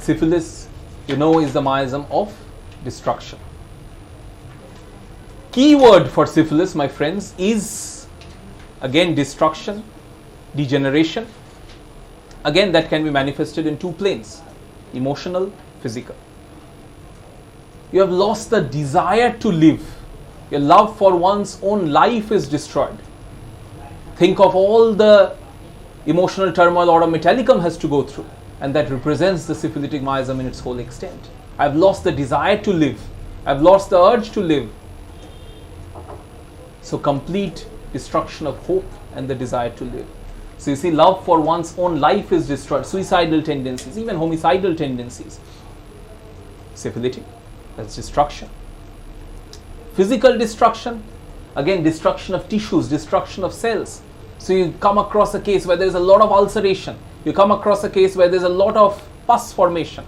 Syphilis, is the miasm of destruction. Key word for syphilis, my friends, is again destruction, degeneration. Again, that can be manifested in two planes: emotional, physical. You have lost the desire to live. Your love for one's own life is destroyed. Think of all the emotional turmoil or a metallicum has to go through, and that represents the syphilitic miasm in its whole extent. I've lost the desire to live. I've lost the urge to live. So complete destruction of hope and the desire to live. So you see, love for one's own life is destroyed. Suicidal tendencies, even homicidal tendencies. Syphilitic, that's destruction. Physical destruction, again destruction of tissues, destruction of cells. So you come across a case where there's a lot of ulceration. You come across a case where there's a lot of pus formation.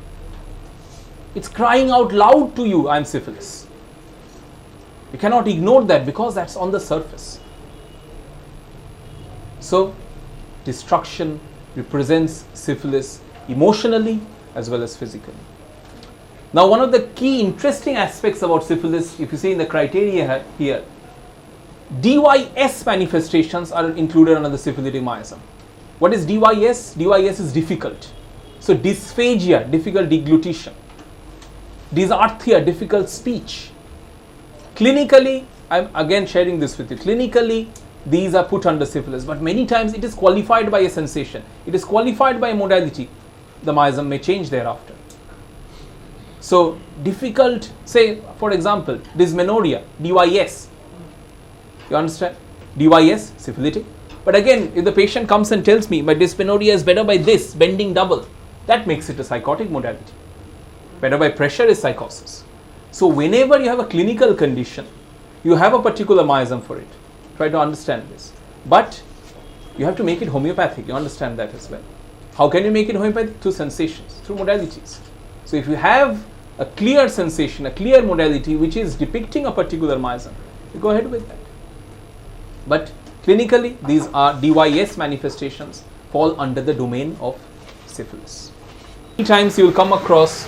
It's crying out loud to you, I'm syphilis. You cannot ignore that because that's on the surface. So destruction represents syphilis emotionally as well as physically. Now, one of the key interesting aspects about syphilis, if you see in the criteria here, DYS manifestations are included under the syphilitic miasm. What is DYS? DYS is difficult. So dysphagia, difficult deglutition. Dysarthria, difficult speech. Clinically, I'm again sharing this with you. Clinically, these are put under syphilis, but many times it is qualified by a sensation. It is qualified by a modality. The miasm may change thereafter. So difficult, say for example, dysmenorrhea, DYS. You understand? DYS, syphilitic. But again, if the patient comes and tells me my dysmenorrhea is better by this, bending double, that makes it a psychotic modality. Better by pressure is psychosis. So whenever you have a clinical condition, you have a particular miasm for it. Try to understand this. But you have to make it homeopathic. You understand that as well. How can you make it homeopathic? Through sensations, through modalities. So if you have a clear sensation, a clear modality which is depicting a particular miasm, you go ahead with that. But clinically, these are DYS manifestations, fall under the domain of syphilis. Many times you will come across,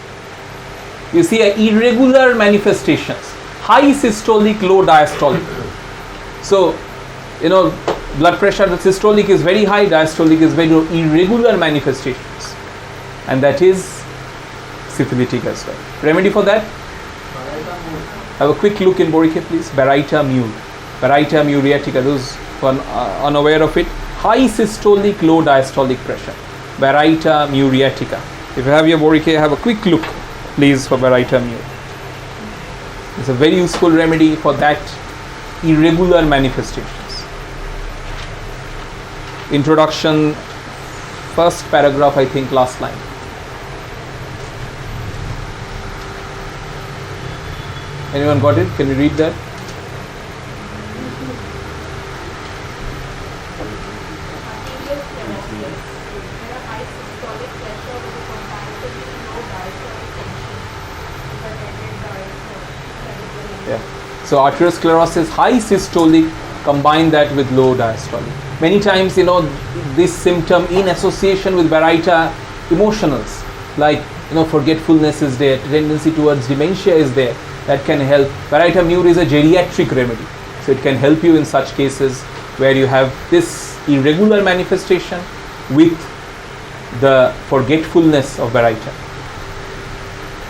you see irregular manifestations, high systolic, low diastolic. So, blood pressure, the systolic is very high, diastolic is very low, irregular manifestations. And that is syphilitic as well. Remedy for that? Have a quick look in Borica, please. Baryta mule. Baryta muriatica, those who are unaware of it. High systolic, low diastolic pressure. Baryta muriatica. If you have your Borica, have a quick look, please, for Baryta mule. It's a very useful remedy for that irregular manifestations. Introduction, first paragraph, I think, last line. Anyone got it? Can you read that? Yeah. So arteriosclerosis, high systolic, combine that with low diastolic. Many times, this symptom in association with Baryta emotionals, like, forgetfulness is there, tendency towards dementia is there. That can help. Baryta mure is a geriatric remedy. So it can help you in such cases where you have this irregular manifestation with the forgetfulness of Baryta.